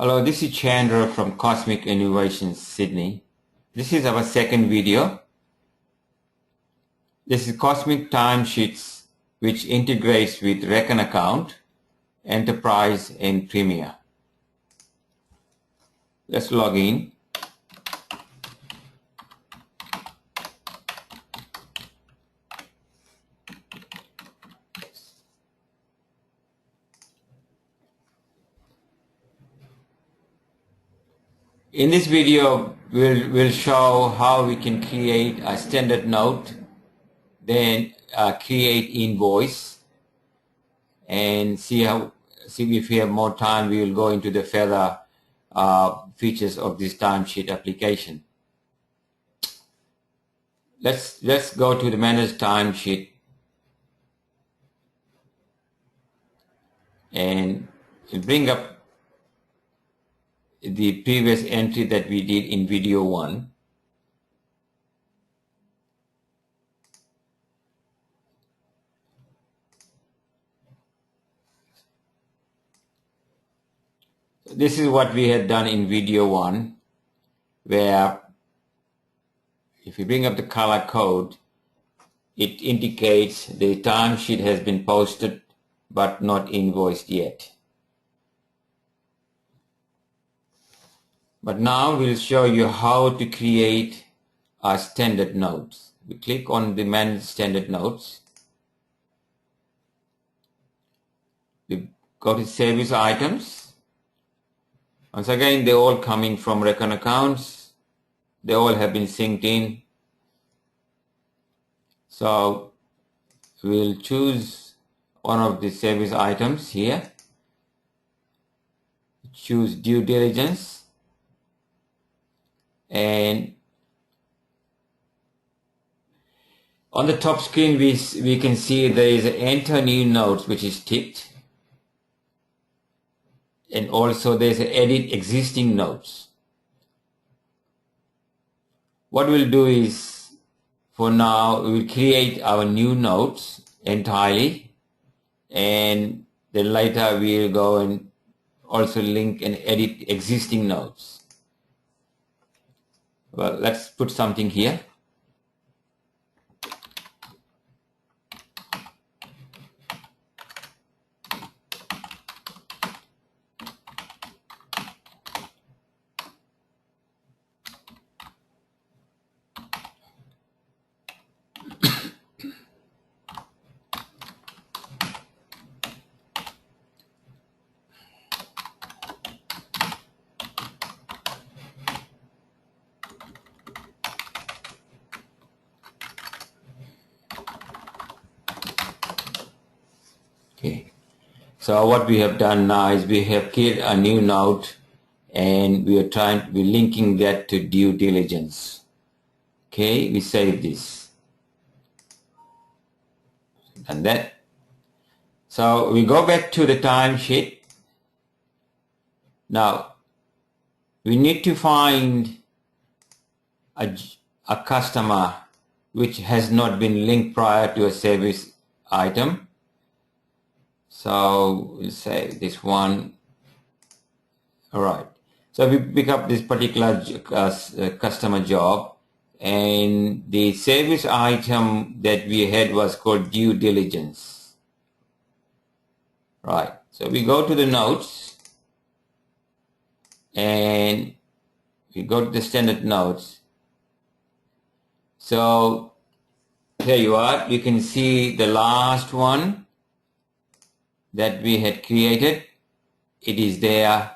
Hello, this is Chandra from Cosmic Innovations, Sydney. This is our second video. This is Cosmic Timesheets, which integrates with Reckon Account, Enterprise and Premier. Let's log in. In this video, we'll show how we can create a standard note, then create invoice, and see if we have more time, we will go into the further features of this timesheet application. Let's go to the manage timesheet, and it'll bring up the previous entry that we did in video 1. So this is what we had done in video 1, where if you bring up the color code, it indicates the timesheet has been posted but not invoiced yet. But now we'll show you how to create our standard notes. We click on the manage standard notes. We go to service items. Once again, they're all coming from Reckon accounts. They all have been synced in. So we'll choose one of the service items here. Choose due diligence. And on the top screen, we can see there is an enter new notes, which is ticked. And also there's an edit existing notes. What we'll do is, for now, we'll create our new notes entirely. And then later we'll go and also link and edit existing notes. Well, let's put something here. Okay, so what we have done now is we have created a new note, and we're linking that to due diligence. Okay, we save this. And that. So we go back to the timesheet. Now we need to find a customer which has not been linked prior to a service item. So we'll say this one. All right. So we pick up this particular customer job, and the service item that we had was called due diligence. Right. So we go to the notes, and we go to the standard notes. So here you are. You can see the last one that we had created. It is there,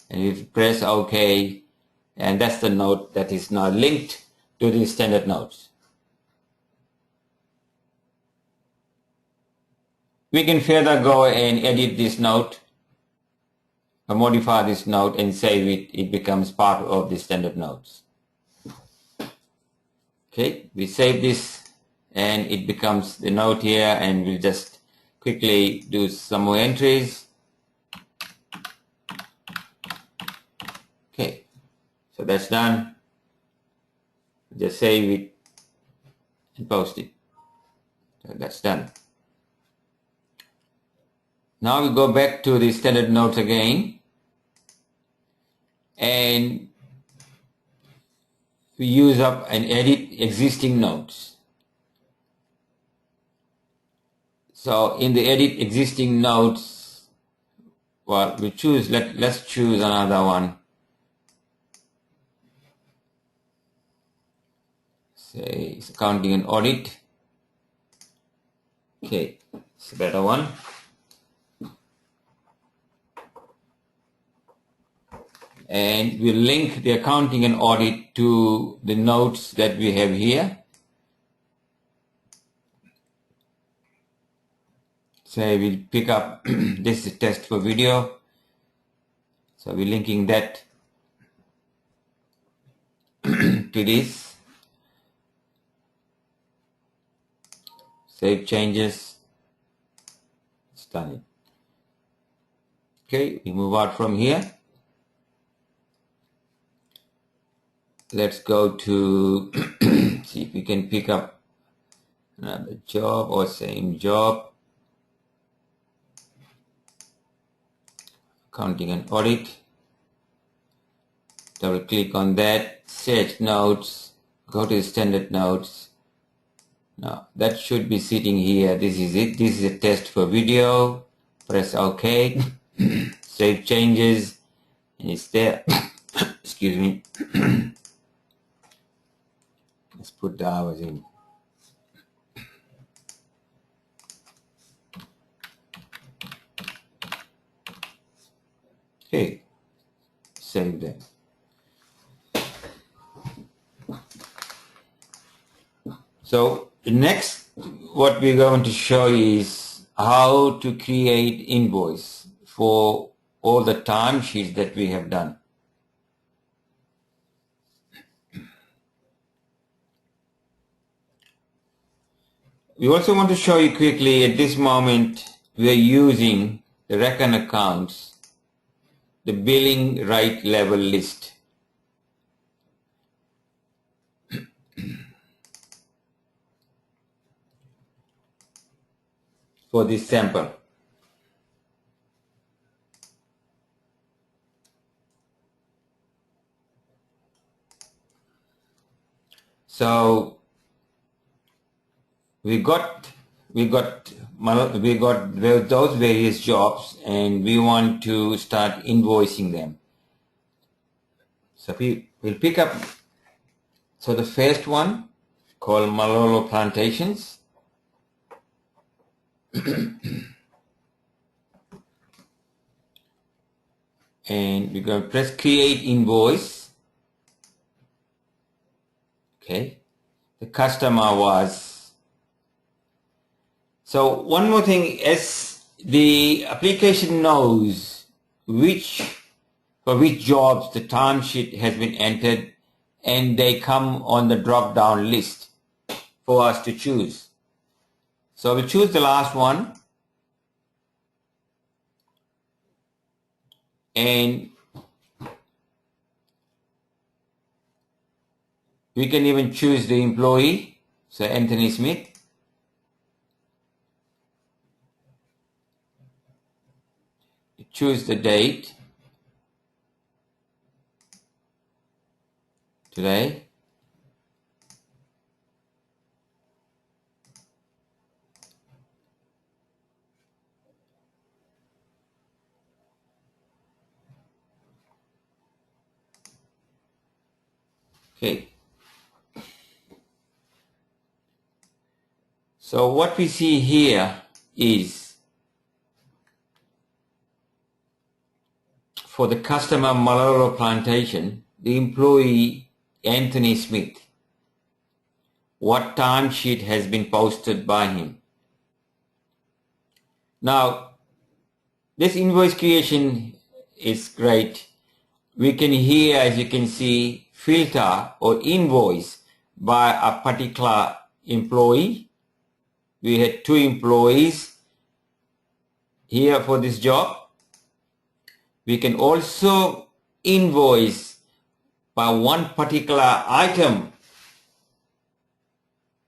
and we press OK, and that's the note that is now linked to the standard notes. We can further go and edit this note, or modify this note and save it. It becomes part of the standard notes. Okay, we save this and it becomes the note here, and we'll just quickly do some more entries. Okay, so that's done. Just save it and post it. So that's done. Now we go back to the standard notes again, and we use up and edit existing notes. So in the edit existing notes, well, we choose, let's choose another one. Say it's accounting and audit. Okay, it's a better one. And we'll link the accounting and audit to the notes that we have here. Say we'll pick up this is test for video. So we're linking that to this. Save changes. It's done. Okay, we move out from here. Let's go to see if we can pick up another job or same job. Accounting and audit. Double click on that. Search notes. Go to standard notes. Now that should be sitting here. This is it. This is a test for video. Press OK. Save changes. And it's there. Excuse me. Let's put the hours in. Okay. Save that. So next, what we're going to show is how to create invoice for all the timesheets that we have done. We also want to show you quickly, at this moment we are using the reckon accounts, the billing right level list. For this sample. So we got those various jobs and we want to start invoicing them. So we'll pick up, so the first one called Malolo Plantations. And we're going to press create invoice. Okay, the customer was. So one more thing, as the application knows for which jobs the timesheet has been entered, and they come on the drop down list for us to choose. So we choose the last one, and we can even choose the employee, so Anthony Smith. Choose the date, today. Okay. So what we see here is for the customer Malolo Plantation, the employee Anthony Smith, what timesheet has been posted by him. Now, this invoice creation is great. We can here, as you can see, filter or invoice by a particular employee. We had 2 employees here for this job. We can also invoice by one particular item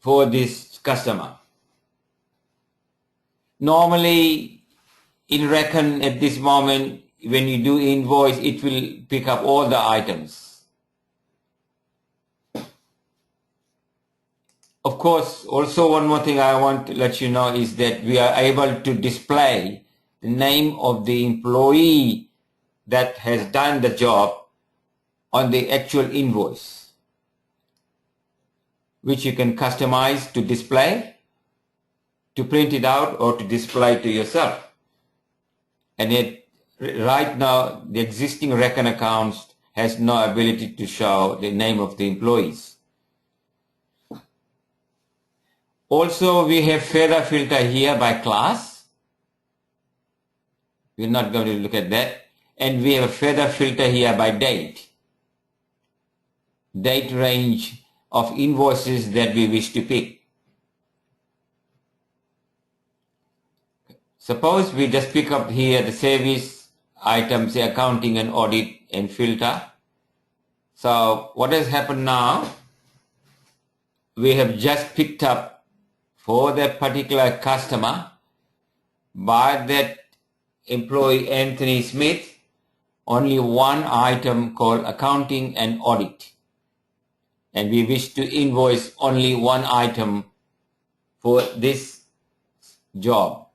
for this customer. Normally in Reckon at this moment when you do invoice, it will pick up all the items. Of course, also one more thing I want to let you know is that we are able to display the name of the employee that has done the job on the actual invoice, which you can customize to display, to print it out, or to display to yourself. And yet, right now, the existing reckon accounts has no ability to show the name of the employees. Also, we have feather filter here by class. We're not going to look at that. And we have a feather filter here by date. Date range of invoices that we wish to pick. Suppose we just pick up here the service items, the accounting and audit and filter. So what has happened now? We have just picked up for that particular customer by that employee Anthony Smith only one item called accounting and audit. And we wish to invoice only one item for this job.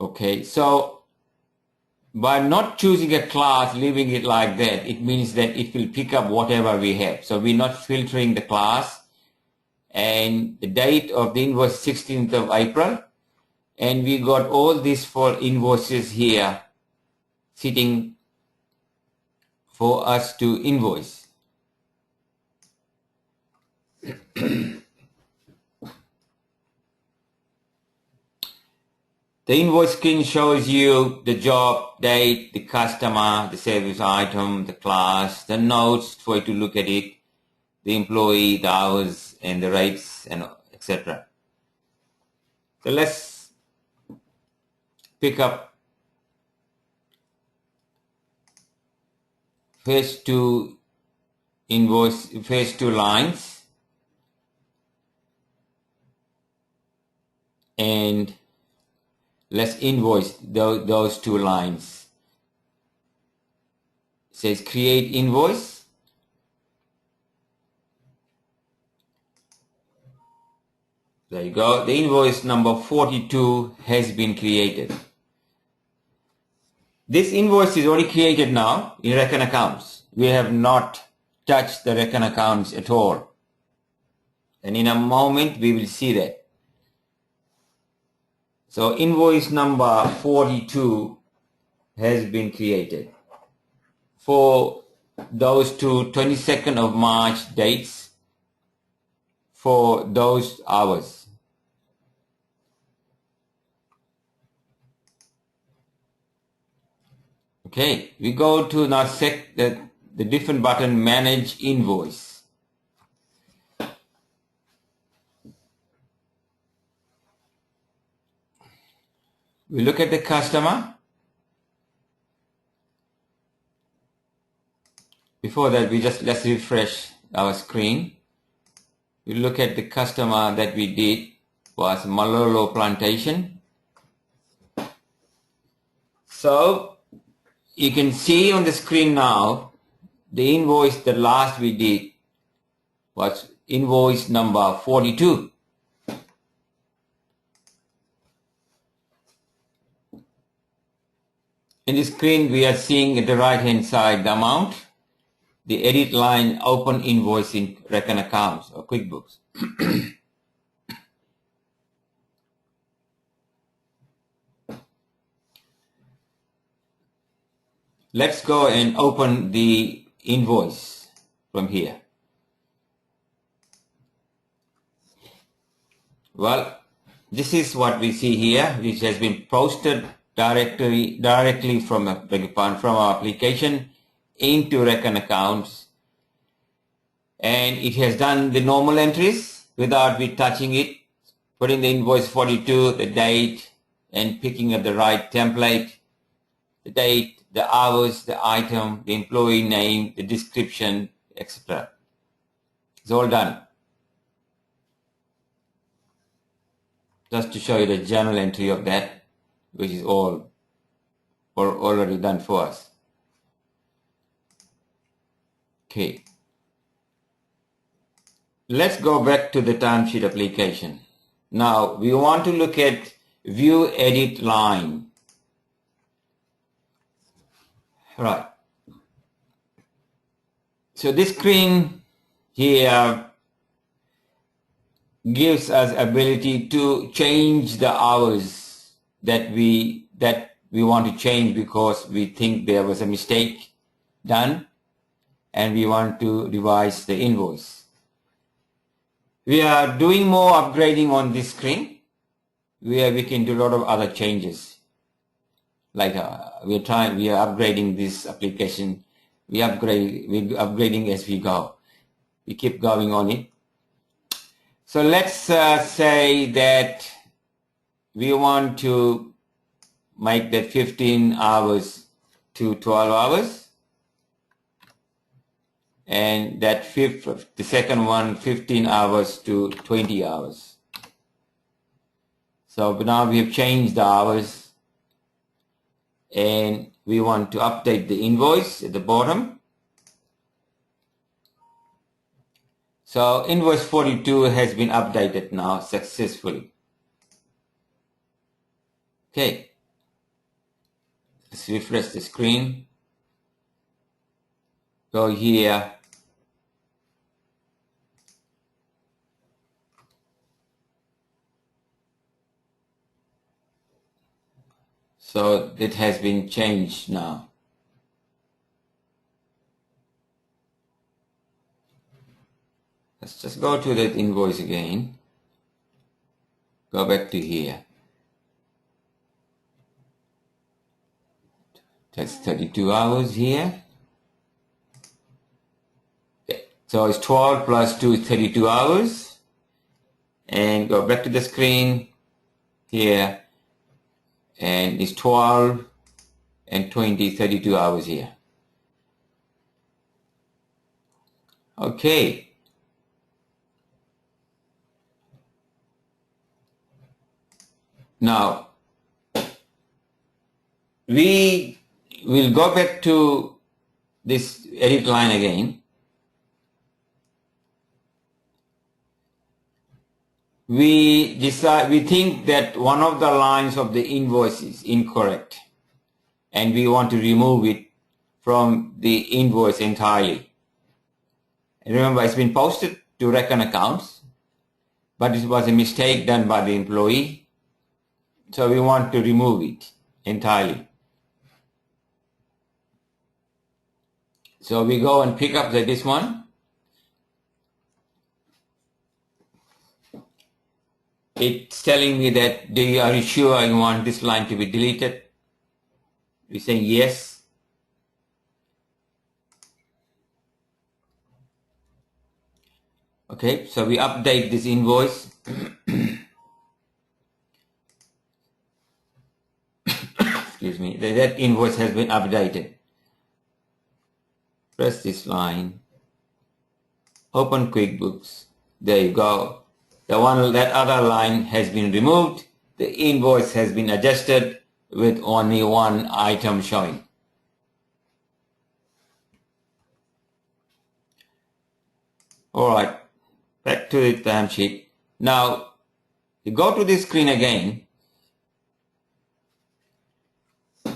Okay, so by not choosing a class, leaving it like that, it means that it will pick up whatever we have. So we're not filtering the class. And the date of the invoice 16th of April. And we got all these 4 invoices here sitting for us to invoice. The invoice screen shows you the job, date, the customer, the service item, the class, the notes for you to look at it, the employee, the hours, and the rates, and etc. So let's pick up phase 2 invoice, phase 2 lines, and let's invoice those 2 lines. It says create invoice. There you go. The invoice number 42 has been created. This invoice is already created now in reckon accounts. We have not touched the reckon accounts at all. And in a moment we will see that. So invoice number 42 has been created for those 2 22nd of March dates for those hours. Okay, we go to now the different button manage invoice. We look at the customer. Before that, let's refresh our screen. We look at the customer that we did was Malolo Plantation. So you can see on the screen now the invoice that last we did was invoice number 42. In the screen, we are seeing at the right-hand side the amount, the edit line, open invoice in reckon accounts or QuickBooks. Let's go and open the invoice from here. Well, this is what we see here, which has been posted directly from our application into reckon accounts, and it has done the normal entries without me touching it, putting the invoice 42, the date, and picking up the right template, the date, the hours, the item, the employee name, the description, etc. It's all done. Just to show you the journal entry of that, which is all already done for us. Okay. Let's go back to the timesheet application. Now we want to look at view edit line. Right. So this screen here gives us ability to change the hours that we want to change because we think there was a mistake done and we want to revise the invoice. We are doing more upgrading on this screen where we can do a lot of other changes. Like we are upgrading this application. We're upgrading as we go. We keep going on it. So let's say that we want to make that 15 hours to 12 hours. And that the second one, 15 hours to 20 hours. So now we have changed the hours and we want to update the invoice at the bottom. So invoice 42 has been updated now successfully. Okay, let's refresh the screen. Go here. So it has been changed now. Let's just go to that invoice again. Go back to here. That's 32 hours here. Okay. So it's 12 plus 2 is 32 hours. And go back to the screen here. And it's 12 and 20, 32 hours here. Okay. Now, we will go back to this edit line again. We think that one of the lines of the invoice is incorrect and we want to remove it from the invoice entirely. And remember, it's been posted to Reckon accounts, but it was a mistake done by the employee. So we want to remove it entirely. So we go and pick up this one. It's telling me that, are you sure you want this line to be deleted? We say yes. Okay, so we update this invoice. Excuse me, that invoice has been updated. Press this line. Open QuickBooks. There you go. That other line has been removed. The invoice has been adjusted with only one item showing. All right, back to the timesheet. Now, you go to this screen again.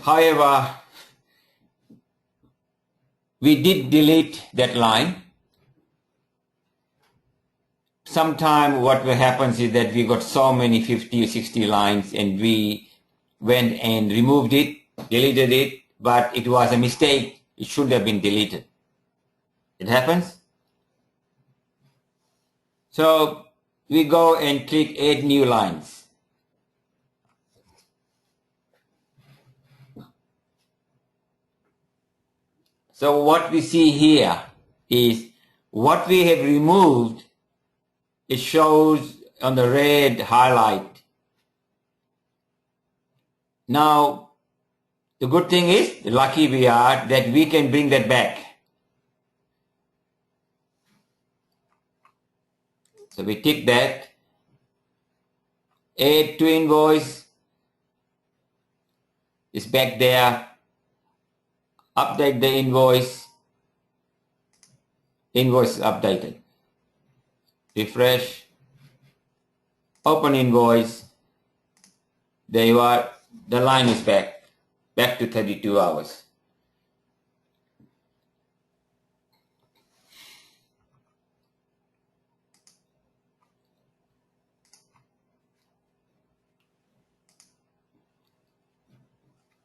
However, we did delete that line. Sometime what happens is that we got so many 50 or 60 lines and we went and removed it, deleted it, but it was a mistake. It should have been deleted. It happens. So we go and click Add New Lines. So what we see here is what we have removed. It shows on the red highlight. Now, the good thing is, lucky we are, that we can bring that back. So we tick that. Add to invoice is back there. Update the invoice. Invoice is updated. Refresh. Open invoice. There you are. The line is back to 32 hours.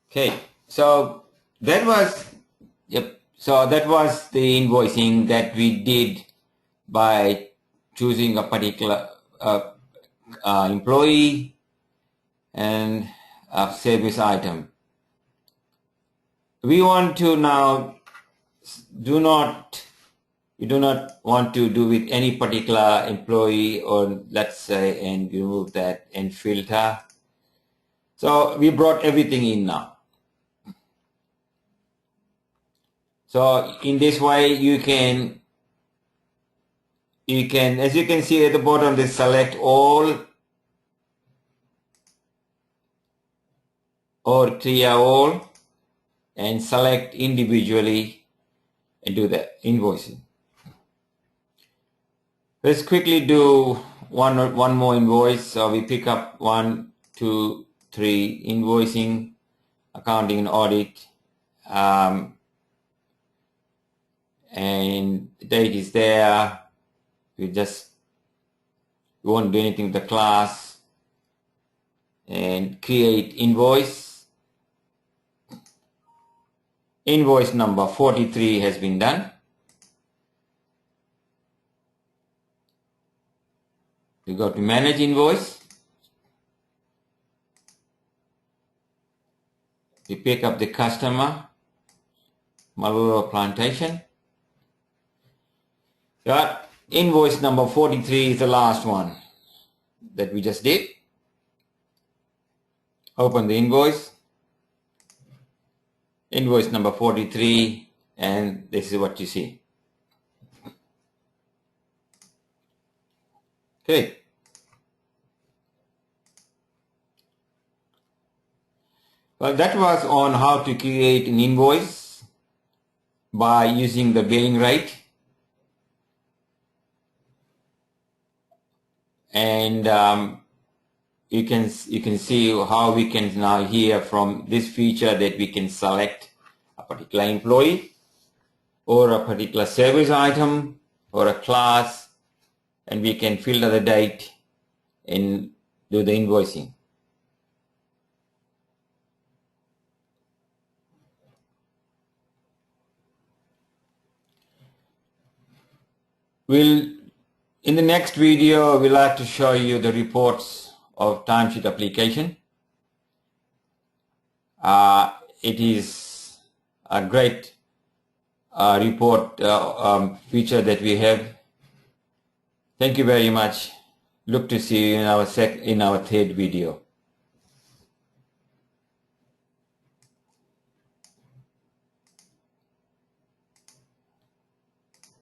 Okay, so that was So that was the invoicing that we did by choosing a particular employee and a service item. We want to now we do not want to do with any particular employee, or let's say, and remove that and filter. So we brought everything in now. So in this way you can, as you can see at the bottom, they select all or clear all and select individually and do the invoicing. Let's quickly do one more invoice. So we pick up 1, 2, 3 invoicing, accounting and audit, and the date is there. We won't do anything with the class, and create invoice. Invoice number 43 has been done. We go to manage invoice. We pick up the customer, Maluro Plantation. Got invoice number 43 is the last one that we just did. Open the invoice. Invoice number 43, and this is what you see. Okay. Well, that was on how to create an invoice by using the billing rate. And you can see how we can now here from this feature that we can select a particular employee or a particular service item or a class, and we can filter the date and do the invoicing. In the next video, we'll like to show you the reports of timesheet application. It is a great report feature that we have. Thank you very much. Look to see you in our third video.